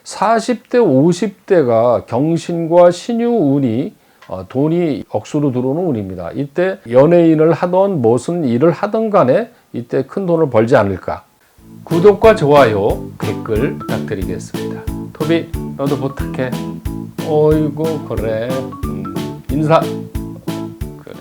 40대, 50대가 경신과 신유운이 돈이 억수로 들어오는 운입니다. 이때 연예인을 하던 무슨 일을 하던 간에 이때 큰 돈을 벌지 않을까. 구독과 좋아요, 댓글 부탁드리겠습니다. 토비, 너도 부탁해. 어이구, 그래. 인사. 그래.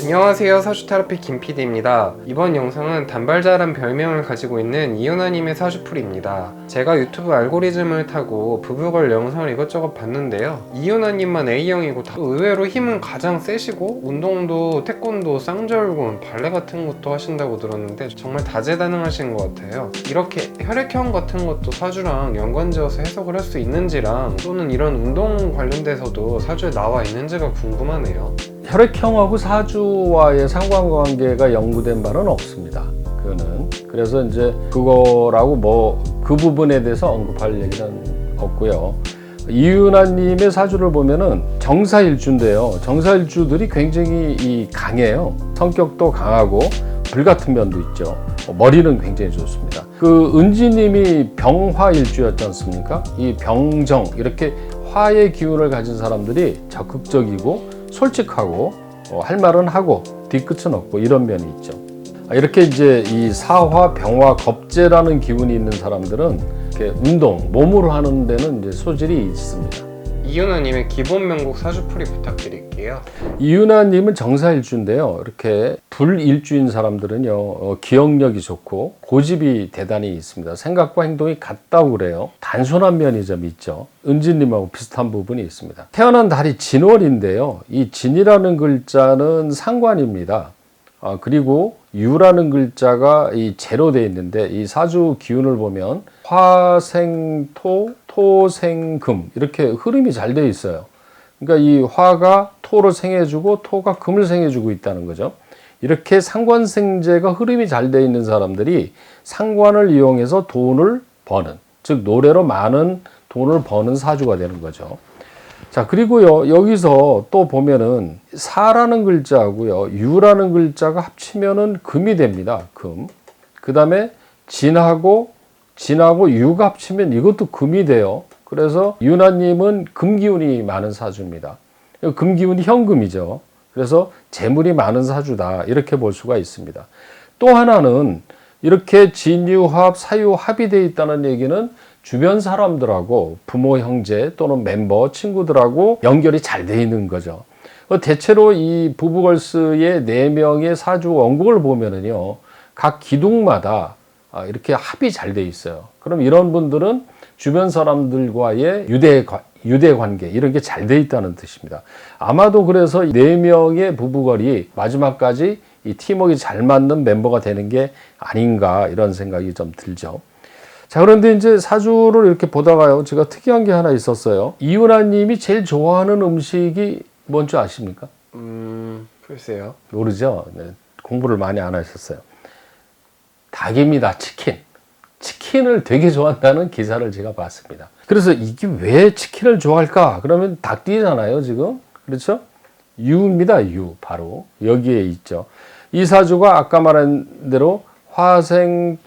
안녕하세요, 사주테라피 김PD입니다. 이번 영상은 단발자란 별명을 가지고 있는 이윤아님의 사주풀이입니다. 제가 유튜브 알고리즘을 타고 부부걸 영상을 이것저것 봤는데요, 이윤아님만 A형이고 의외로 힘은 가장 세시고 운동도 태권도, 쌍절곤, 발레 같은 것도 하신다고 들었는데 정말 다재다능하신 것 같아요. 이렇게 혈액형 같은 것도 사주랑 연관지어서 해석을 할 수 있는지랑 또는 이런 운동 관련돼서도 사주에 나와 있는지가 궁금하네요. 혈액형하고 사주와의 상관관계가 연구된 바는 없습니다. 그거는. 그래서 이제 그거라고 그 부분에 대해서 언급할 얘기는 없고요. 이윤아님의 사주를 보면은 정사일주인데요. 정사일주들이 굉장히 강해요. 성격도 강하고 불같은 면도 있죠. 머리는 굉장히 좋습니다. 그 은지님이 병화일주였지 않습니까? 이 병정, 이렇게 화의 기운을 가진 사람들이 적극적이고 솔직하고 할 말은 하고 뒤끝은 없고 이런 면이 있죠. 이렇게 이제 이 사화, 병화, 겁재라는 기운이 있는 사람들은 이렇게 운동, 몸으로 하는 데는 이제 소질이 있습니다. 이윤아님의 기본 명곡 사주풀이 부탁드릴게요. 이윤아님은 정사일주인데요. 이렇게 불일주인 사람들은요, 기억력이 좋고 고집이 대단히 있습니다. 생각과 행동이 같다고 그래요. 단순한 면이 좀 있죠. 은지님하고 비슷한 부분이 있습니다. 태어난 달이 진월인데요. 이 진이라는 글자는 상관입니다. 그리고 유라는 글자가 이 재로 되어 있는데 이 사주 기운을 보면 화생토, 토생금 이렇게 흐름이 잘 되어 있어요. 그러니까 이 화가 토를 생해주고 토가 금을 생해주고 있다는 거죠. 이렇게 상관생재가 흐름이 잘 되어 있는 사람들이 상관을 이용해서 돈을 버는, 즉 노래로 많은 돈을 버는 사주가 되는 거죠. 자, 그리고요, 여기서 또 보면은 사라는 글자하고요, 유라는 글자가 합치면은 금이 됩니다. 금. 그 다음에 진하고 유가 합치면 이것도 금이 돼요. 그래서 유나님은 금기운이 많은 사주입니다. 금기운이 현금이죠. 그래서 재물이 많은 사주다, 이렇게 볼 수가 있습니다. 또 하나는 이렇게 진유합, 사유합이 되어 있다는 얘기는 주변 사람들하고 부모, 형제 또는 멤버, 친구들하고 연결이 잘 되어 있는 거죠. 대체로 이 부부걸스의 4명의 사주 원곡을 보면은요, 각 기둥마다 이렇게 합이 잘 되어 있어요. 그럼 이런 분들은 주변 사람들과의 유대 관계, 이런 게 잘 되어 있다는 뜻입니다. 아마도 그래서 4명의 부부걸이 마지막까지 이 팀워크가 잘 맞는 멤버가 되는 게 아닌가, 이런 생각이 좀 들죠. 자, 그런데 이제 사주를 이렇게 보다가요, 제가 특이한 게 하나 있었어요. 이윤아님이 제일 좋아하는 음식이 뭔지 아십니까? 글쎄요. 모르죠? 네, 공부를 많이 안 하셨어요. 닭입니다. 치킨을 되게 좋아한다는 기사를 제가 봤습니다. 그래서 이게 왜 치킨을 좋아할까? 그러면 닭띠잖아요, 지금. 그렇죠? 유입니다, 유. 바로 여기에 있죠. 이 사주가 아까 말한 대로 화생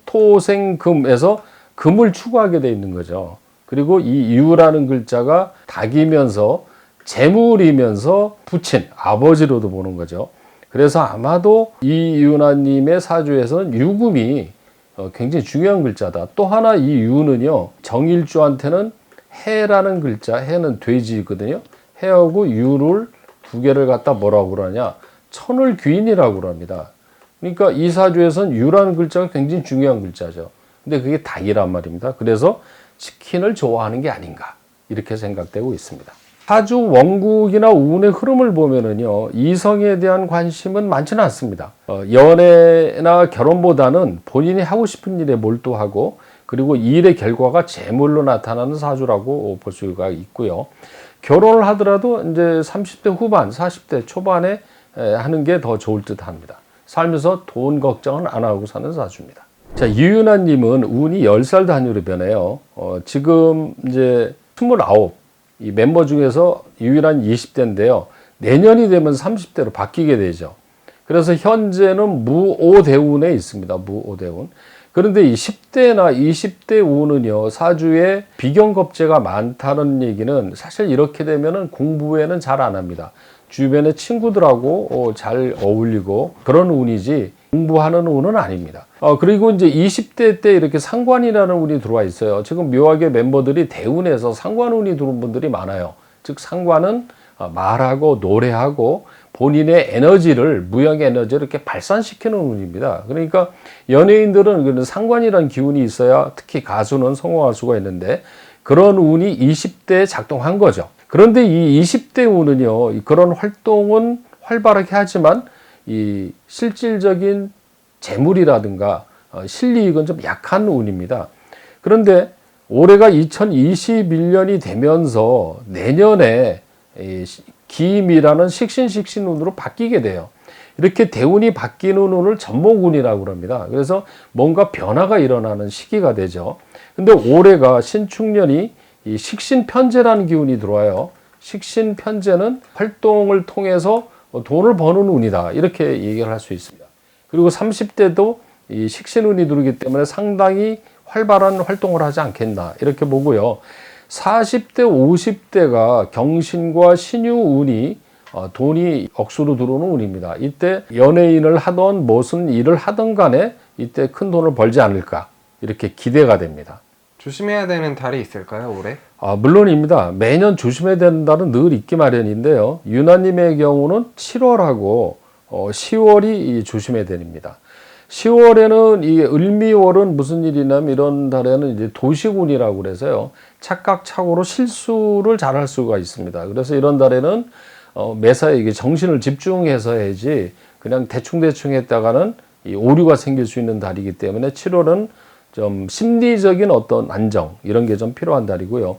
토생금에서 금을 추구하게 돼 있는 거죠. 그리고 이 유라는 글자가 닭이면서 재물이면서 부친, 아버지로도 보는 거죠. 그래서 아마도 이 유나님의 사주에서는 유금이 굉장히 중요한 글자다. 또 하나 이 유는요, 정일주한테는 해라는 글자, 해는 돼지거든요. 해하고 유를 두 개를 갖다 뭐라고 그러냐, 천을 귀인이라고 그럽니다. 그러니까 이 사주에서는 유라는 글자가 굉장히 중요한 글자죠. 근데 그게 닭이란 말입니다. 그래서 치킨을 좋아하는 게 아닌가, 이렇게 생각되고 있습니다. 사주 원국이나 운의 흐름을 보면은요, 이성에 대한 관심은 많지는 않습니다. 연애나 결혼보다는 본인이 하고 싶은 일에 몰두하고, 그리고 일의 결과가 재물로 나타나는 사주라고 볼 수가 있고요. 결혼을 하더라도 이제 30대 후반, 40대 초반에 하는 게 더 좋을 듯 합니다. 살면서 돈 걱정은 안 하고 사는 사주입니다. 자, 이윤아님은 운이 10살 단위로 변해요. 지금 이제 29, 이 멤버 중에서 유일한 20대인데요. 내년이 되면 30대로 바뀌게 되죠. 그래서 현재는 무오대운에 있습니다. 무오대운. 그런데 이 10대나 20대 운은요, 사주에 비경겁제가 많다는 얘기는 사실 이렇게 되면은 공부에는 잘 안 합니다. 주변의 친구들하고 잘 어울리고 그런 운이지 공부하는 운은 아닙니다. 그리고 이제 20대 때 이렇게 상관이라는 운이 들어와 있어요. 지금 묘하게 멤버들이 대운에서 상관운이 들어온 분들이 많아요. 즉 상관은 말하고 노래하고 본인의 에너지를, 무형의 에너지를 이렇게 발산시키는 운입니다. 그러니까 연예인들은 상관이라는 기운이 있어야 특히 가수는 성공할 수가 있는데 그런 운이 20대에 작동한 거죠. 그런데 이 20대 운은요, 그런 활동은 활발하게 하지만 이 실질적인 재물이라든가 실리익은 좀 약한 운입니다. 그런데 올해가 2021년이 되면서 내년에 기임이라는 식신운으로 바뀌게 돼요. 이렇게 대운이 바뀌는 운을 전목운이라고 합니다. 그래서 뭔가 변화가 일어나는 시기가 되죠. 근데 올해가 신축년이 이 식신편제라는 기운이 들어와요. 식신편제는 활동을 통해서 돈을 버는 운이다, 이렇게 얘기를 할 수 있습니다. 그리고 30대도 이 식신운이 들어오기 때문에 상당히 활발한 활동을 하지 않겠나, 이렇게 보고요. 40대, 50대가 경신과 신유운이 돈이 억수로 들어오는 운입니다. 이때 연예인을 하던 무슨 일을 하던 간에 이때 큰 돈을 벌지 않을까, 이렇게 기대가 됩니다. 조심해야 되는 달이 있을까요, 올해? 물론입니다. 매년 조심해야 된다는 늘 있기 마련인데요. 유나님의 경우는 7월하고 10월이 조심해야 됩니다. 10월에는 이 을미월은 무슨 일이냐면 이런 달에는 이제 도식운이라고 그래서요. 착각착오로 실수를 잘할 수가 있습니다. 그래서 이런 달에는 매사에 이게 정신을 집중해서 해야지 그냥 대충대충 했다가는 이 오류가 생길 수 있는 달이기 때문에 7월은 좀 심리적인 어떤 안정, 이런 게 좀 필요한 달이고요.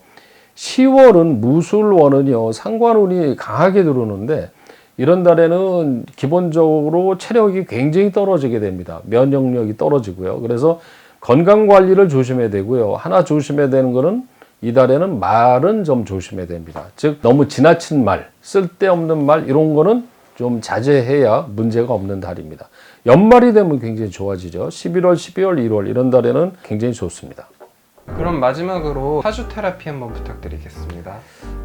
10월은 무술원은요, 상관운이 강하게 들어오는데 이런 달에는 기본적으로 체력이 굉장히 떨어지게 됩니다. 면역력이 떨어지고요. 그래서 건강 관리를 조심해야 되고요. 하나 조심해야 되는 거는 이 달에는 말은 좀 조심해야 됩니다. 즉 너무 지나친 말, 쓸데없는 말, 이런 거는 좀 자제해야 문제가 없는 달입니다. 연말이 되면 굉장히 좋아지죠. 11월, 12월, 1월 이런 달에는 굉장히 좋습니다. 그럼 마지막으로 사주 테라피 한번 부탁드리겠습니다.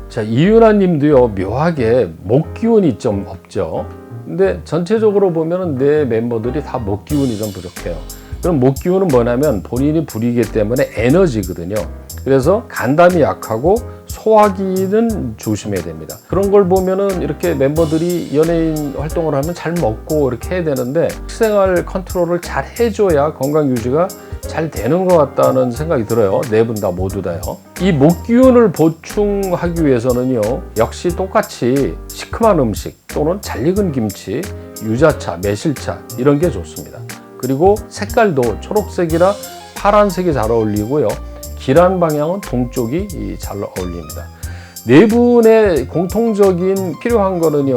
자, 이윤아 님도요, 묘하게 목 기운이 좀 없죠. 근데 전체적으로 보면은 내 멤버들이 다 목 기운이 좀 부족해요. 그럼 목 기운은 뭐냐면 본인이 부리기 때문에 에너지거든요. 그래서 간담이 약하고 소화기는 조심해야 됩니다. 그런 걸 보면은 이렇게 멤버들이 연예인 활동을 하면 잘 먹고 이렇게 해야 되는데 식생활 컨트롤을 잘 해줘야 건강 유지가 잘 되는 것 같다는 생각이 들어요. 네 분 다 모두 다요. 이 목 기운을 보충하기 위해서는요, 역시 똑같이 시큼한 음식 또는 잘 익은 김치, 유자차, 매실차 이런 게 좋습니다. 그리고 색깔도 초록색이라 파란색이 잘 어울리고요. 길한 방향은 동쪽이 잘 어울립니다. 네 분의 공통적인 필요한 거는요,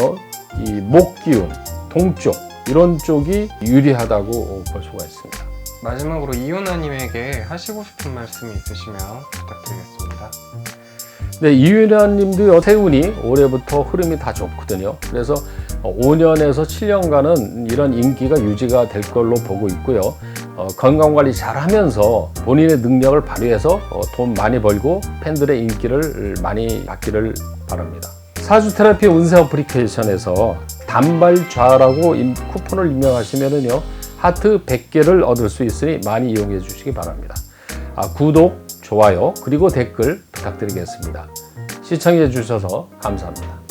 이 목 기운, 동쪽 이런 쪽이 유리하다고 볼 수가 있습니다. 마지막으로 이윤아님에게 하시고 싶은 말씀이 있으시면 부탁드리겠습니다. 네, 이윤아님도요, 태운이 올해부터 흐름이 다 좋거든요. 그래서 5년에서 7년간은 이런 인기가 유지가 될 걸로 보고 있고요. 건강관리 잘 하면서 본인의 능력을 발휘해서 돈 많이 벌고 팬들의 인기를 많이 받기를 바랍니다. 사주테라피 운세 어플리케이션에서 단발좌라고 쿠폰을 입력하시면은요, 하트 100개를 얻을 수 있으니 많이 이용해 주시기 바랍니다. 구독, 좋아요, 그리고 댓글 부탁드리겠습니다. 시청해 주셔서 감사합니다.